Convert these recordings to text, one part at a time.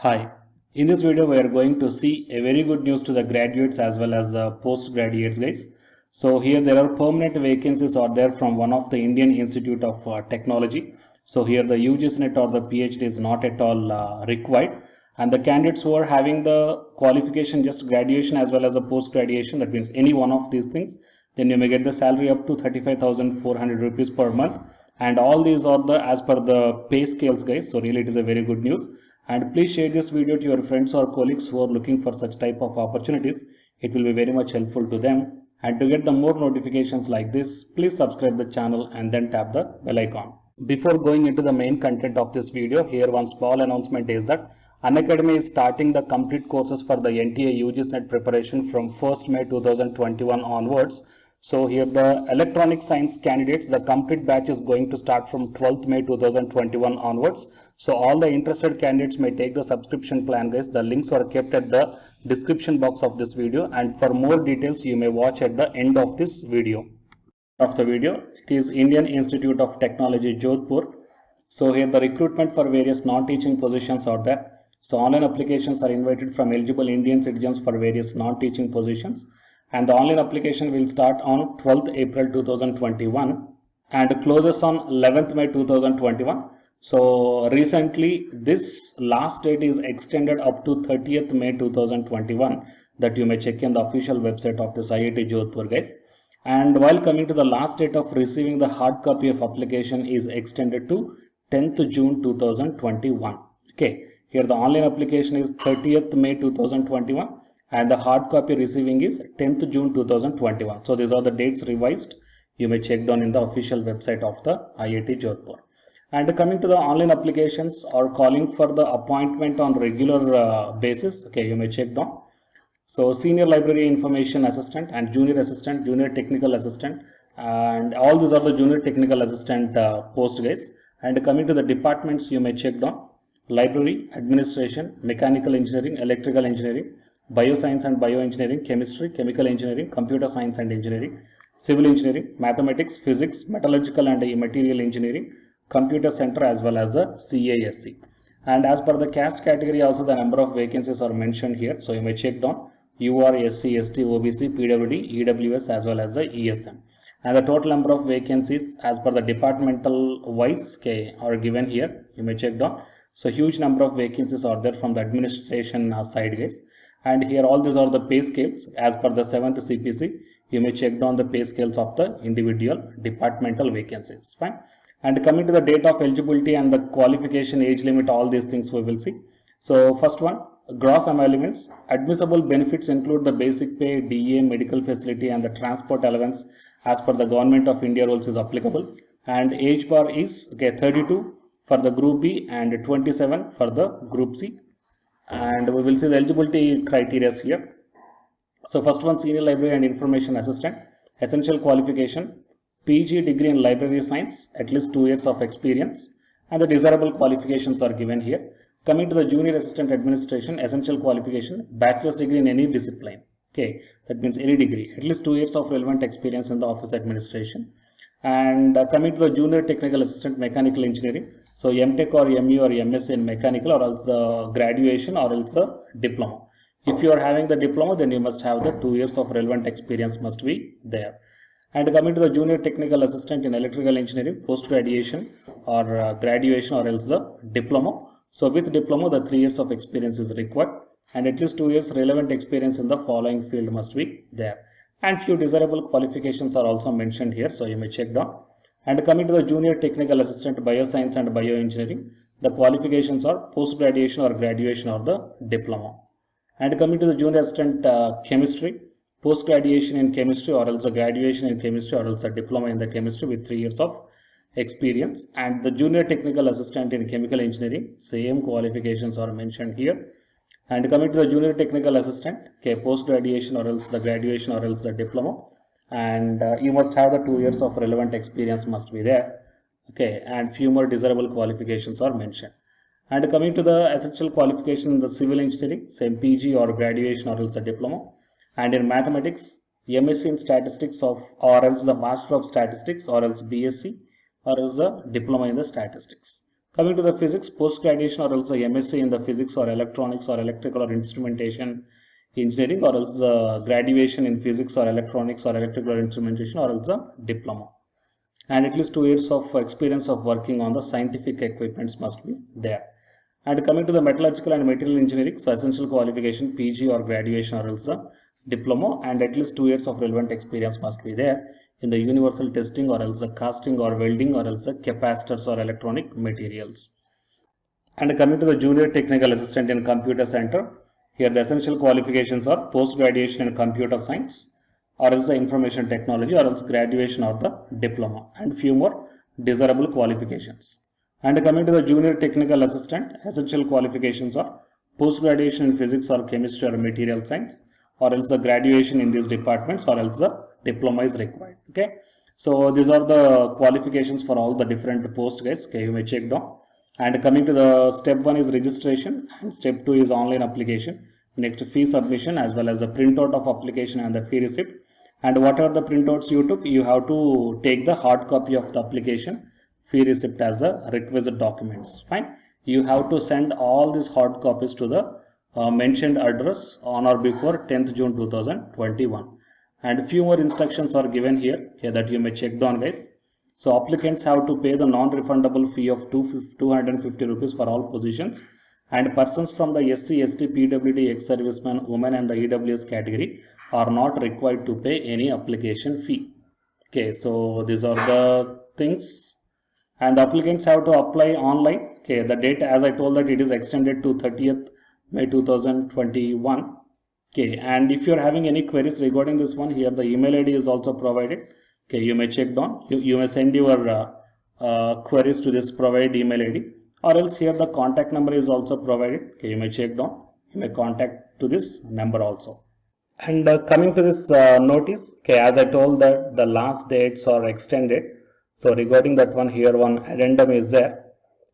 Hi, in this video we are going to see a very good news to the graduates as well as the postgraduates guys. So here there are permanent vacancies are there from one of the Indian Institute of Technology. So here the UGC or the PhD is not at all required, and the candidates who are having the qualification just graduation as well as a post graduation, that means any one of these things, then you may get the salary up to 35,400 rupees per month, and all these are the as per the pay scales guys. So really it is a very good news, and please share this video to your friends or colleagues who are looking for such type of opportunities. It will be very much helpful to them, and to get the more notifications like this, please subscribe the channel and then tap the bell icon. Before going into the main content of this video, here one small announcement is that Unacademy is starting the complete courses for the NTA UGC NET preparation from 1st May 2021 onwards. So here the electronic science candidates, the complete batch is going to start from 12th May 2021 onwards. So all the interested candidates may take the subscription plan guys. The links are kept at the description box of this video, and for more details you may watch at the end of this video. It is Indian Institute of Technology Jodhpur. So here the recruitment for various non-teaching positions are there. So online applications are invited from eligible Indian citizens for various non-teaching positions, and the online application will start on 12th April 2021 and closes on 11th May 2021. So recently this last date is extended up to 30th May 2021, that you may check in the official website of this IIT Jodhpur guys. And while coming to the last date of receiving the hard copy of application is extended to 10th June 2021. Okay, here the online application is 30th May 2021 and the hard copy receiving is 10th June 2021. So these are the dates revised. You may check down in the official website of the IIT Jodhpur. And coming to the online applications or calling for the appointment on regular basis, okay, you may check down. So senior library information assistant and junior assistant, junior technical assistant, and all these are the junior technical assistant post guys. And coming to the departments, you may check down library, administration, mechanical engineering, electrical engineering, bioscience and bioengineering, chemistry, chemical engineering, computer science and engineering, civil engineering, mathematics, physics, metallurgical and material engineering, computer center, as well as the CASC. And as per the caste category also the number of vacancies are mentioned here. So you may check down UR, SC, ST, OBC, PWD, EWS, as well as the ESM. And the total number of vacancies as per the departmental wise are given here. You may check down. So huge number of vacancies are there from the administration side guys. And here all these are the pay scales as per the 7th CPC. You may check down the pay scales of the individual departmental vacancies. Fine. And coming to the date of eligibility and the qualification, age limit, all these things we will see. So first one, gross emoluments. Admissible benefits include the basic pay, DA, medical facility, and the transport allowance as per the Government of India rules is applicable. And age bar is 32 for the Group B and 27 for the Group C. And we will see the eligibility criteria here. So first one, senior library and information assistant. Essential qualification, PG degree in library science, at least 2 years of experience, and the desirable qualifications are given here. Coming to the junior assistant administration, essential qualification, bachelor's degree in any discipline. Okay, that means any degree, at least 2 years of relevant experience in the office administration. And coming to the junior technical assistant mechanical engineering, so MTech or MU or MS in mechanical, or else graduation or else a diploma. If you are having the diploma, then you must have the 2 years of relevant experience must be there. And coming to the junior technical assistant in electrical engineering, post graduation or graduation or else the diploma. So with diploma, the 3 years of experience is required, and at least 2 years relevant experience in the following field must be there. And few desirable qualifications are also mentioned here, so you may check down. And coming to the junior technical assistant bioscience and bioengineering, the qualifications are post graduation or graduation or the diploma. And coming to the junior assistant chemistry, post graduation in chemistry or else a graduation in chemistry or else a diploma in the chemistry with 3 years of experience. And the junior technical assistant in chemical engineering, same qualifications are mentioned here. And coming to the junior technical assistant, post graduation or else the graduation or else the diploma, and you must have the 2 years of relevant experience must be there. And few more desirable qualifications are mentioned. And coming to the essential qualification in the civil engineering, same PG or graduation or else a diploma. And in mathematics, MSc in statistics or else the Master of Statistics or else BSc or else the diploma in the statistics. Coming to the physics, post-graduation or else a MSc in the physics or electronics or electrical or instrumentation engineering, or else graduation in physics or electronics or electrical or instrumentation, or else a diploma. And at least 2 years of experience of working on the scientific equipments must be there. And coming to the metallurgical and material engineering, so essential qualification PG or graduation or else a diploma, and at least 2 years of relevant experience must be there in the universal testing or else a casting or welding or else a capacitors or electronic materials. And coming to the junior technical assistant in computer center, here the essential qualifications are post graduation in computer science or else the information technology or else graduation or the diploma, and few more desirable qualifications. And coming to the junior technical assistant, essential qualifications are post graduation in physics or chemistry or material science, or else the graduation in these departments, or else the diploma is required. Okay, so these are the qualifications for all the different posts, guys. Okay, you may check down. And coming to the step 1 is registration, and step 2 is online application. Next, fee submission as well as the printout of application and the fee receipt. And whatever the printouts you took, you have to take the hard copy of the application, fee receipt as the requisite documents. Fine. You have to send all these hard copies to the mentioned address on or before 10th June 2021. And few more instructions are given here that you may check down, guys. So applicants have to pay the non-refundable fee of 250 rupees for all positions, and persons from the SC, ST, PWD, ex-servicemen, women and the EWS category are not required to pay any application fee. Okay, so these are the things, and the applicants have to apply online. Okay, the date, as I told, that it is extended to 30th May 2021. Okay, and if you are having any queries regarding this one, here the email ID is also provided. Okay, you may check down. You may send your queries to this provided email ID, or else here the contact number is also provided. Okay, you may check down. You may contact to this number also. And coming to this notice, okay, as I told that the last dates are extended. So regarding that one, here one addendum is there.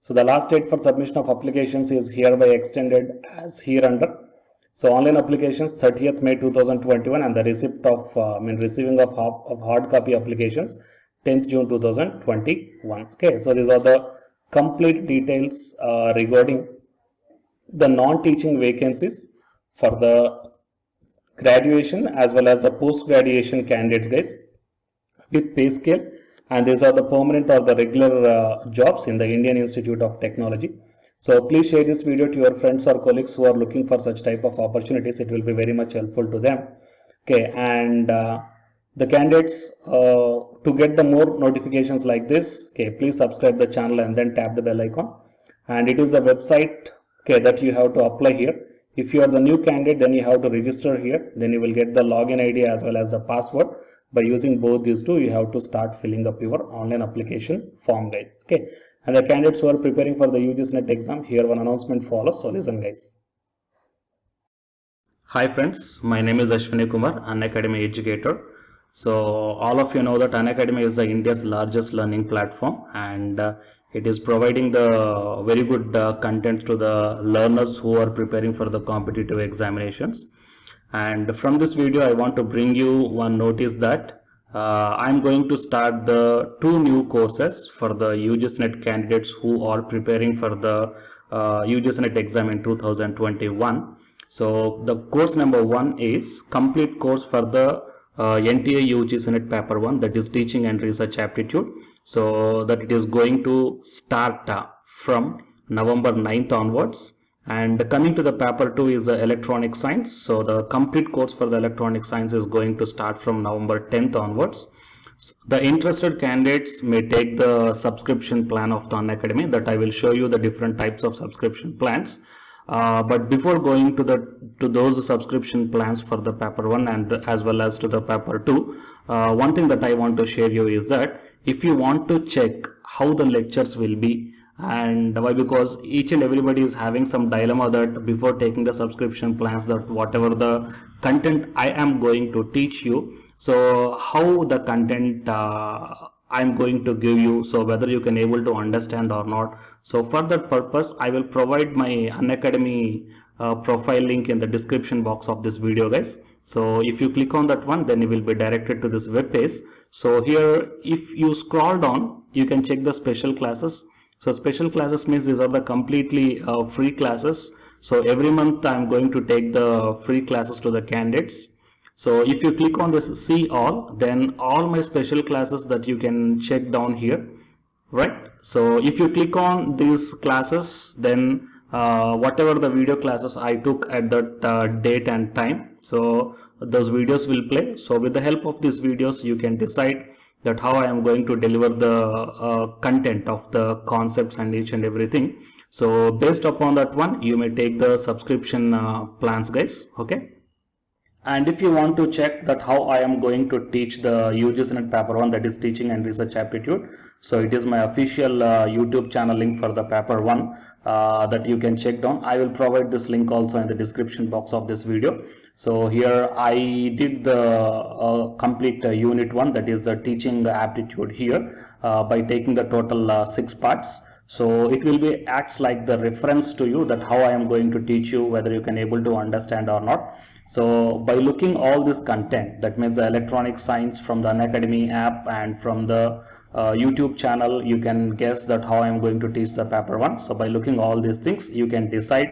So the last date for submission of applications is hereby extended as here under. So online applications 30th May 2021, and the receipt of receiving of hard copy applications 10th June 2021. Okay, so these are the complete details regarding the non-teaching vacancies for the graduation as well as the post-graduation candidates, guys, with pay scale. And these are the permanent or the regular jobs in the Indian Institute of Technology. So please share this video to your friends or colleagues who are looking for such type of opportunities. It will be very much helpful to them. Okay, and the candidates, to get the more notifications like this, okay, please subscribe the channel and then tap the bell icon. And it is a website, okay, that you have to apply here. If you are the new candidate, then you have to register here. Then you will get the login ID as well as the password. By using both these two, you have to start filling up your online application form, guys. Okay, and the candidates who are preparing for the UGC NET exam, here one announcement follows. So listen, guys. Hi friends, my name is Ashwini Kumar, Unacademy educator. So all of you know that Unacademy is India's largest learning platform, and it is providing the very good content to the learners who are preparing for the competitive examinations. And from this video, I want to bring you one notice that I'm going to start the 2 new courses for the UGC NET candidates who are preparing for the UGC NET exam in 2021. So the course number 1 is complete course for the NTA UGC NET paper 1, that is teaching and research aptitude. So that it is going to start from November 9th onwards. And coming to the paper 2 is the electronic science. So the complete course for the electronic science is going to start from November 10th onwards. So the interested candidates may take the subscription plan of the Unacademy, that I will show you the different types of subscription plans. But before going to those subscription plans for the paper 1 and as well as to the paper 2, one thing that I want to share you is that if you want to check how the lectures will be, and why, because each and everybody is having some dilemma that before taking the subscription plans, that whatever the content I am going to teach you, so how the content I'm going to give you, so whether you can able to understand or not. So for that purpose, I will provide my Unacademy profile link in the description box of this video, guys. So if you click on that one, then you will be directed to this web page. So here, if you scroll down, you can check the special classes. So special classes means these are the completely free classes. So every month I'm going to take the free classes to the candidates. So if you click on this see all, then all my special classes that you can check down here, right? So if you click on these classes, then whatever the video classes I took at that date and time, so those videos will play. So with the help of these videos you can decide that how I am going to deliver the content of the concepts and each and everything. So based upon that one, you may take the subscription plans, guys. Okay. And if you want to check that how I am going to teach the UGC NET paper 1, that is teaching and research aptitude, so it is my official YouTube channel link for the paper 1 that you can check down. I will provide this link also in the description box of this video. So here I did the complete unit 1, that is the teaching aptitude here by taking the total 6 parts. So it will be acts like the reference to you that how I am going to teach you, whether you can able to understand or not. So by looking all this content, that means the electronic science from the Unacademy app and from the YouTube channel, you can guess that how I am going to teach the paper 1. So by looking all these things, you can decide